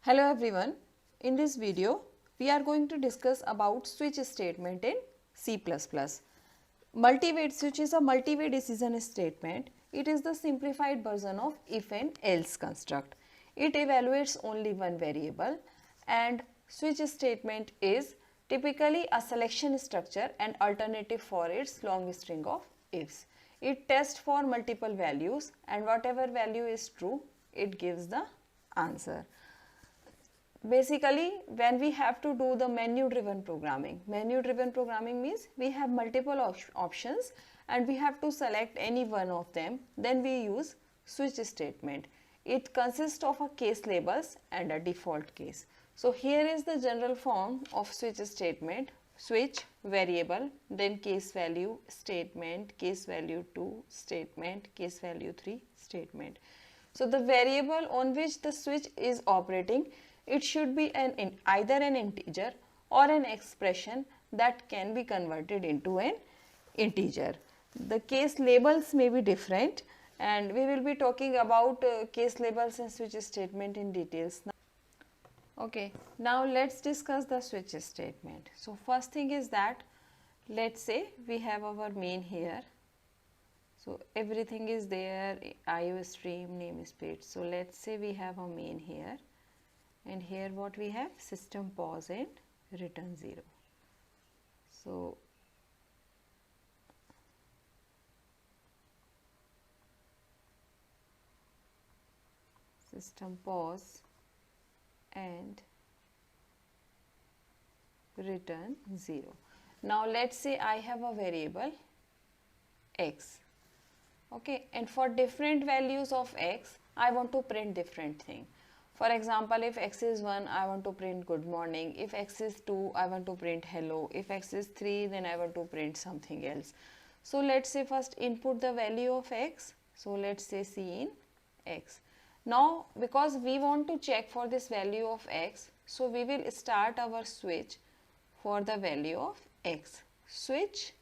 Hello everyone, in this video we are going to discuss about switch statement in C++. Multi-way switch is a multi-way decision statement. It is the simplified version of if and else construct. It evaluates only one variable and switch statement is typically a selection structure and alternative for its long string of ifs. It tests for multiple values and whatever value is true, it gives the answer. Basically, when we have to do the menu driven programming means we have multiple options and we have to select any one of them, then we use switch statement. It consists of a case labels and a default case. So here is the general form of switch statement: switch, variable, then case value, statement, case value 2, statement, case value 3, statement. So the variable on which the switch is operating, it should be either an integer or an expression that can be converted into an integer. The case labels may be different and we will be talking about case labels and switch statement in details now. Okay, now let's discuss the switch statement. So first thing is that let's say we have our main here. So everything is there, IO stream, namespace. So let's say we have a main here. And here what we have, system pause and return 0. So system pause and return 0. Now let's say I have a variable x. Okay, and for different values of x, I want to print different thing. For example, if x is 1, I want to print good morning. If x is 2, I want to print hello. If x is 3, then I want to print something else. So let's say first input the value of x. So let's say C in x. Now because we want to check for this value of x, so we will start our switch for the value of x. Switch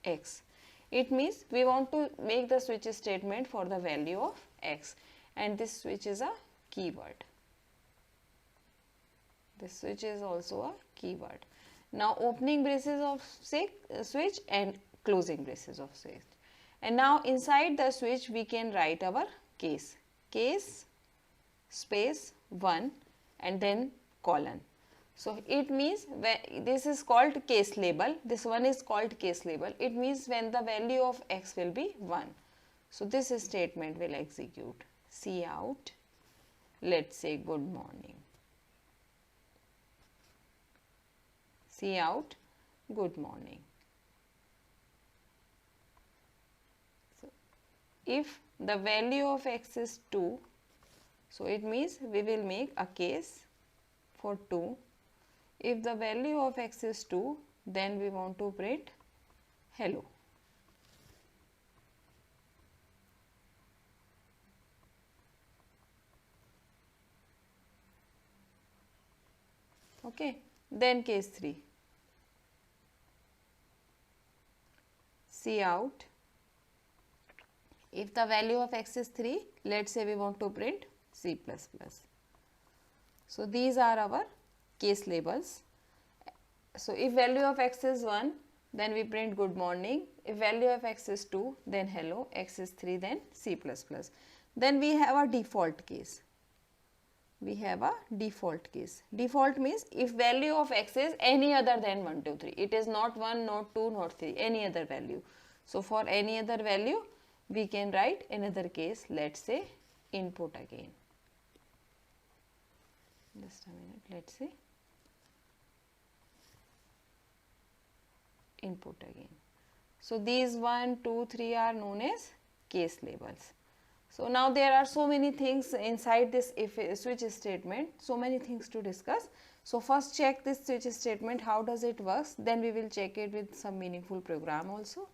x. It means we want to make the switch statement for the value of x, and this switch is a keyword. This switch is also a keyword. Now opening braces of switch and closing braces of switch. And now inside the switch we can write our case. Case space 1 and then colon. So it means this is called case label. This one is called case label. It means when the value of x will be 1. So this statement will execute. Cout, let's say good morning. Cout, good morning. So if the value of x is 2, so it means we will make a case for 2. If the value of x is 2, then we want to print hello. Okay, then case 3. Cout. If the value of x is 3, let's say we want to print C++. So these are our case labels. So if value of x is 1, then we print good morning. If value of x is 2, then hello. X is 3, then C++. Then we have a default case. We have a default case. Default means if value of x is any other than 1, 2, 3. It is not 1, not 2, not 3, any other value. So for any other value, we can write another case. Let's say input again. Just a minute, let's say input again. So these 1, 2, 3 are known as case labels. So now there are so many things inside this if switch statement, so many things to discuss. So first check this switch statement, how does it works, then we will check it with some meaningful program also.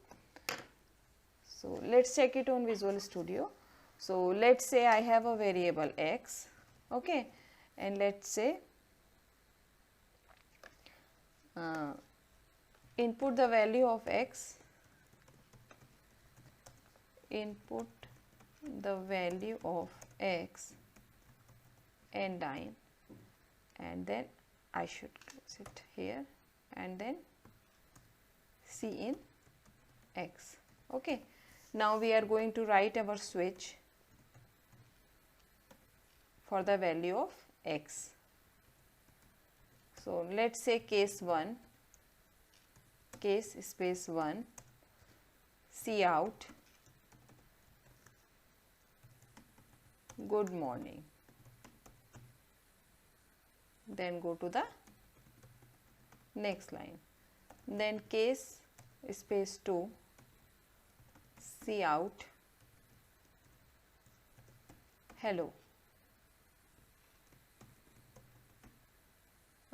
So let's check it on Visual Studio. So let's say I have a variable x, okay, and let's say input the value of x, input the value of x and 9 and then I should close it here, and then C in X. Okay. Now we are going to write our switch for the value of X. So let's say case 1, case space 1, C out, good morning. Then go to the next line. Then case space 2, C out, hello.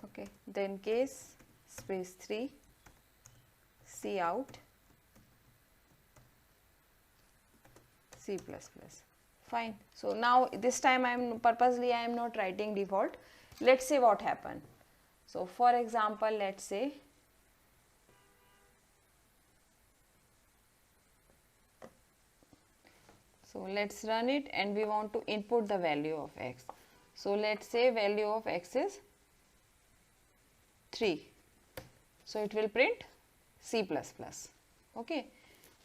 Okay. Then case space 3, C out, C++. Fine. So now this time I am not writing default. Let's say what happened. So for example, let's say let's run it, and we want to input the value of X. So let's say value of X is 3. So it will print C++. Okay.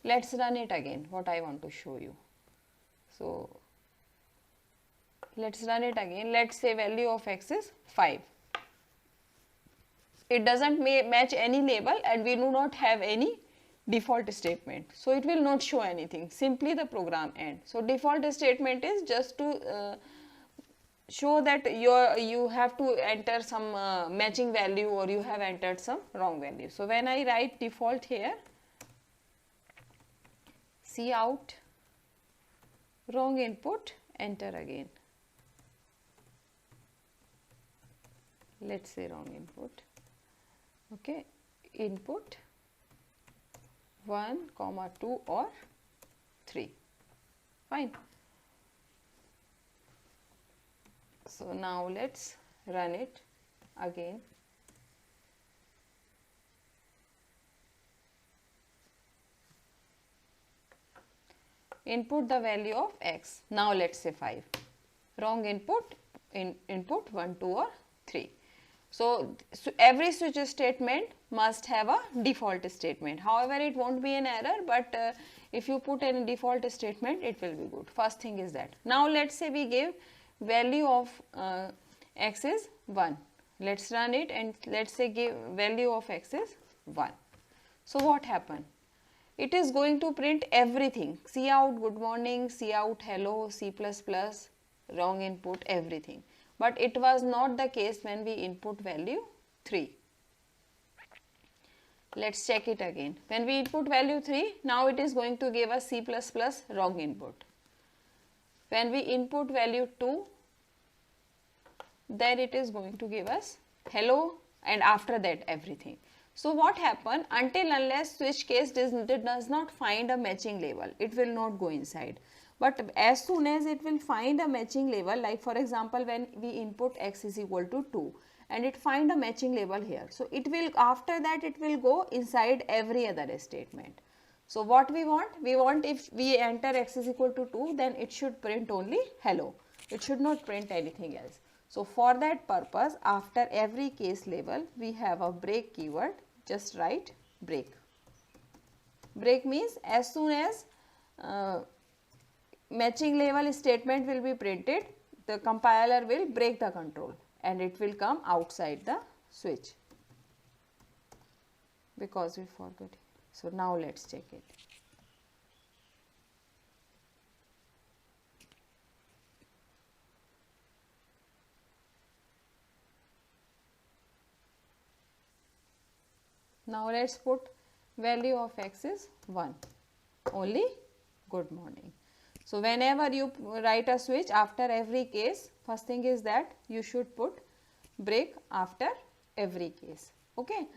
Let's run it again, what I want to show you. So let's run it again. Let's say value of X is 5. It doesn't match any label, and we do not have any default statement. So it will not show anything, simply the program end. So default statement is just to show that you have to enter some matching value, or you have entered some wrong value. So when I write default here, C out, wrong input, enter again. Let's say wrong input. Okay, input 1, 2 or 3. Fine. So now let's run it again. Input the value of X. Now let's say 5. Wrong input, input 1, 2 or 3. So every switch statement must have a default statement. However, it won't be an error, but if you put any default statement, it will be good. First thing is that. Now let's say we give value of X is 1. Let's run it, and let's say give value of X is 1. So what happened? It is going to print everything. C out, good morning, C out, hello, C++, wrong input, everything. But it was not the case when we input value 3. Let's check it again. When we input value 3, now it is going to give us C++ wrong input. When we input value 2, then it is going to give us hello, and after that everything. So what happened? Until unless switch case does not find a matching label, it will not go inside. But as soon as it will find a matching label, like for example when we input X is equal to 2, and it find a matching label here, so it will, after that it will go inside every other statement. So what we want if we enter X is equal to 2, then it should print only hello. It should not print anything else. So for that purpose, after every case label, we have a break keyword. Just write break. Break means as soon as matching label statement will be printed, the compiler will break the control, and it will come outside the switch, because we forgot. So now let's check it. Now let's put value of X is 1, only good morning. So whenever you write a switch, after every case, first thing is that you should put break after every case. Okay,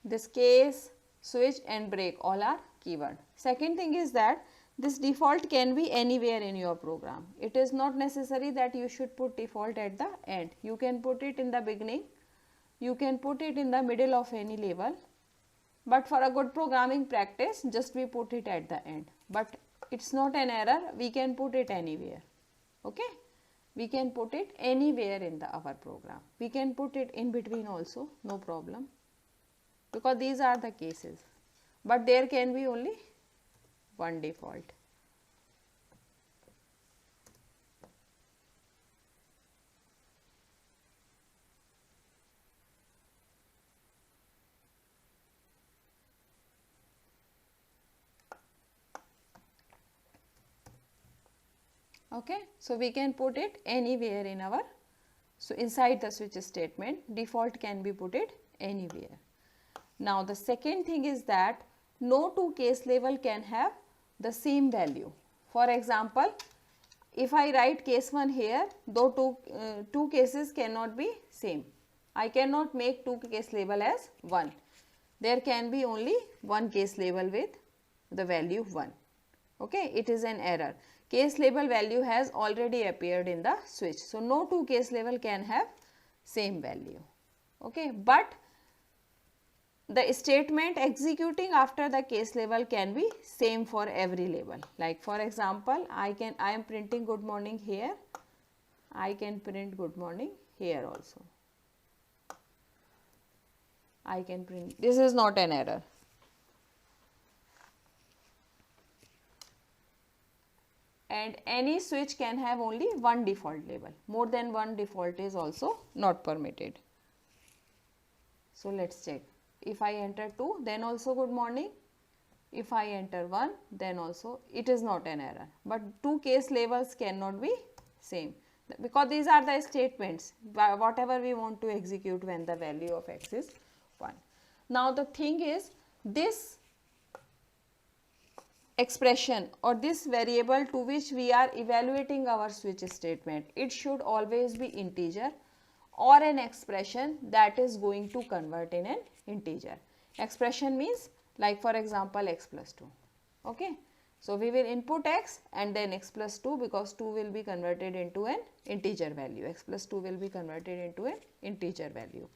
this case, switch and break all are keyword. Second thing is that this default can be anywhere in your program. It is not necessary that you should put default at the end. You can put it in the beginning, you can put it in the middle of any label, but for a good programming practice, just we put it at the end. But it's not an error, we can put it anywhere. Okay, we can put it anywhere in our program. We can put it in between also, no problem, because these are the cases, but there can be only one default. Okay, so we can put it anywhere in our, so inside the switch statement, default can be put it anywhere. Now the second thing is that no two case label can have the same value. For example, if I write case 1 here, though two cases cannot be same. I cannot make two case label as 1. There can be only one case label with the value 1. Okay, it is an error. Case label value has already appeared in the switch. So, no two case label can have same value. Okay, but the statement executing after the case label can be same for every label. Like for example, I am printing good morning here. I can print good morning here also. I can print, this is not an error. And any switch can have only one default label. More than one default is also not permitted. So, let us check. If I enter 2, then also good morning. If I enter 1, then also it is not an error. But two case labels cannot be same, because these are the statements, whatever we want to execute when the value of x is 1. Now, the thing is, this expression or this variable to which we are evaluating our switch statement, it should always be integer or an expression that is going to convert in an integer. Expression means like for example x plus 2. Okay. So, we will input x and then x plus 2, because 2 will be converted into an integer value, x plus 2 will be converted into an integer value,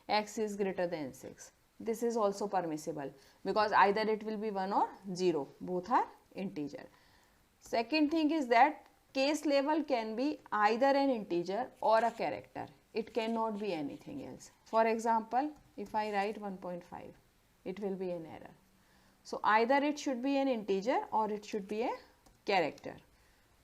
x is greater than 6. This is also permissible, because either it will be 1 or 0, both are integer. Second thing is that case label can be either an integer or a character, it cannot be anything else. For example, if I write 1.5, it will be an error. So, either it should be an integer or it should be a character,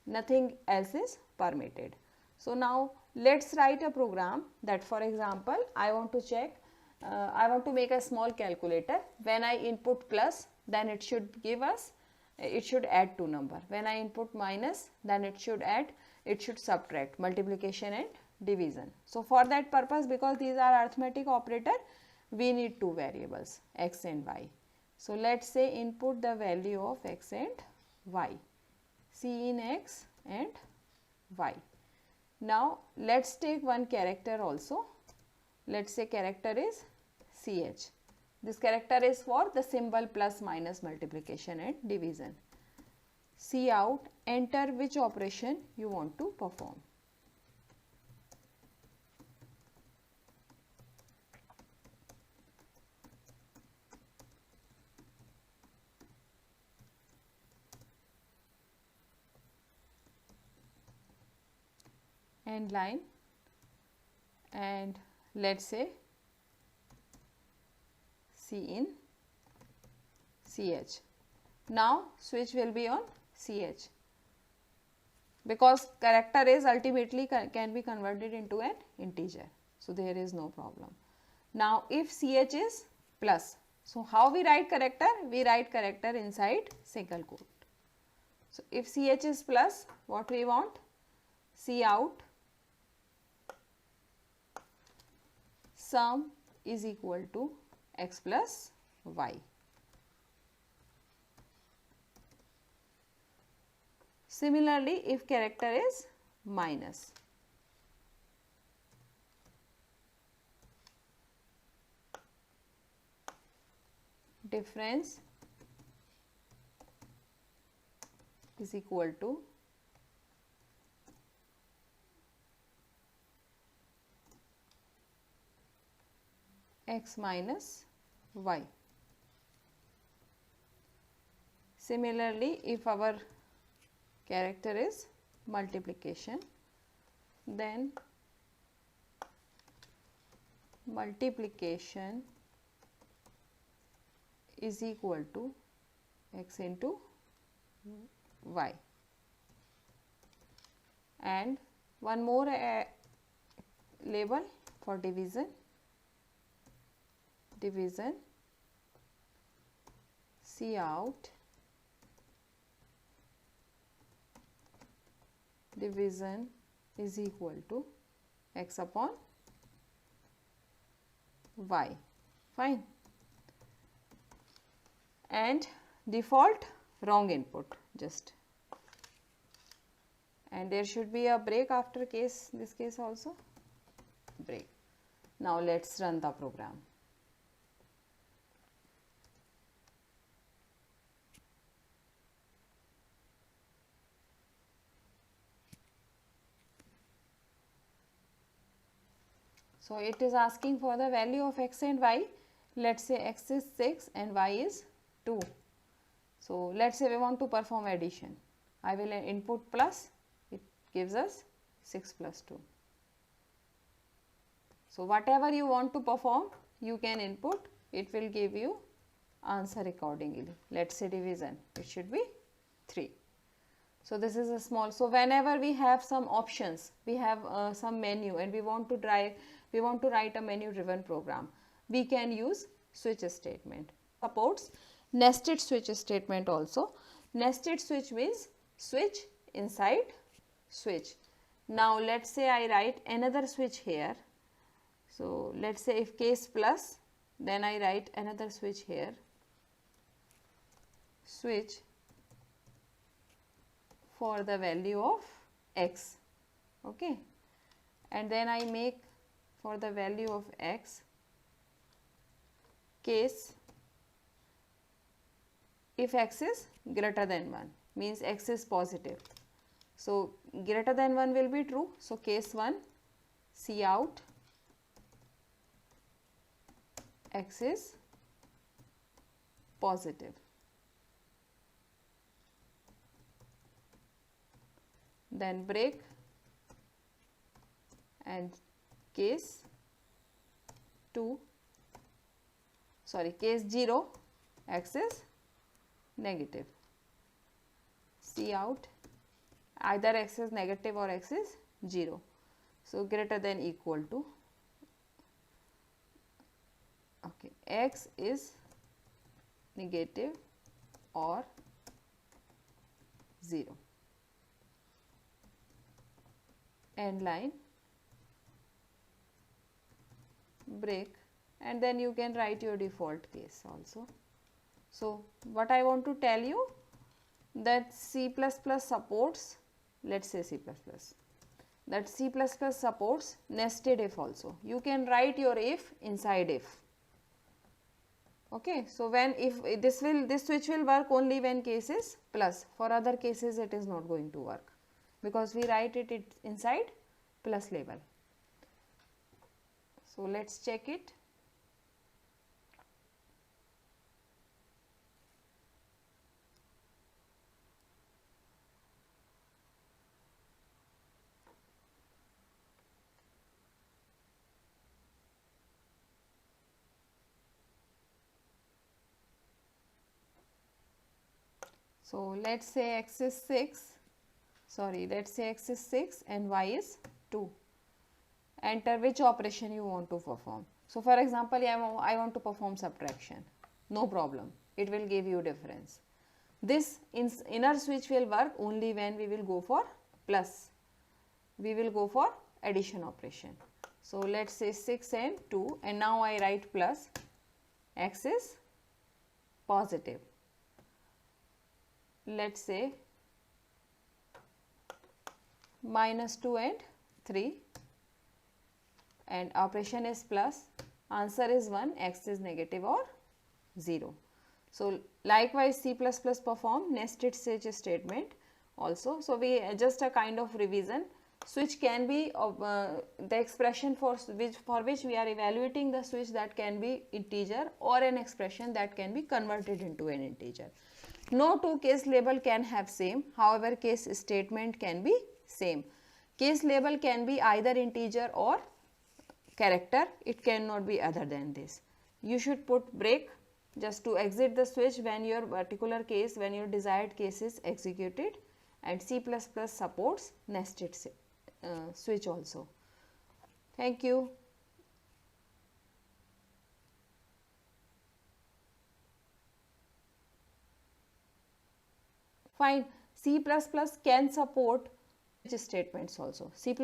nothing else is permitted. So, now let us write a program that, for example, I want to check, I want to make a small calculator. When I input plus, then it should give us, it should add two number. When I input minus, then it should add, it should subtract, multiplication and division. So, for that purpose, because these are arithmetic operator, we need two variables, x and y. So, let us say input the value of x and y, C in x and y. Now, let us take one character also. Let us say character is CH. This character is for the symbol plus minus, multiplication and division. Cout, enter which operation you want to perform. End line, and let us say C in CH. Now, switch will be on CH, because character is ultimately can be converted into an integer. So, there is no problem. Now, if CH is plus, so how we write character? We write character inside single quote. So, if CH is plus, what we want? Cout sum is equal to x plus y. Similarly, if character is minus, difference is equal to x minus y. Similarly, if our character is multiplication, then multiplication is equal to x into y. And one more label for division, Cout division is equal to x upon y. Fine. And default wrong input just, and there should be a break after this case also, break. Now let's run the program. So it is asking for the value of x and y. Let's say x is 6 and y is 2. So let's say we want to perform addition. I will input plus, it gives us 6 plus 2. So whatever you want to perform, you can input, it will give you answer accordingly. Let's say division, it should be 3. So this is a small, so whenever we have some options, we have some menu and we want to write a menu driven program, we can use switch statement. Supports nested switch statement also. Nested switch means switch inside switch. Now let's say I write another switch here. So let's say if case plus, then I write another switch here, switch for the value of x, okay, and then I make for the value of x case if x is greater than 1, means x is positive. So greater than 1 will be true. So case 1, Cout x is positive. Then break and case 0, x is negative. Cout either x is negative or x is 0. So greater than equal to, okay, x is negative or 0. End line, break, and then you can write your default case also. So what I want to tell you, that C++ supports, let's say C++, that C++ supports nested if also. You can write your if inside if. Okay, so when if this switch will work only when case is plus, for other cases it is not going to work, because we write it inside plus label. So let's check it. So let's say x is 6, let's say x is 6 and y is 2. Enter which operation you want to perform. So for example, I want to perform subtraction. No problem, it will give you difference. This inner switch will work only when we will go for plus. We will go for addition operation. So let's say 6 and 2, and now I write plus, x is positive. Let's say minus 2 and 3, and operation is plus, answer is 1, x is negative or 0. So likewise C++ perform nested switch statement also. So we just a kind of revision. Switch can be the expression for which we are evaluating the switch, that can be integer, or an expression that can be converted into an integer. No two case label can have same, however case statement can be same. Case label can be either integer or character, it cannot be other than this. You should put break just to exit the switch when your particular case, when your desired case is executed, and C++ supports nested switch also. Thank you. Fine. C++ can support switch statements also. C++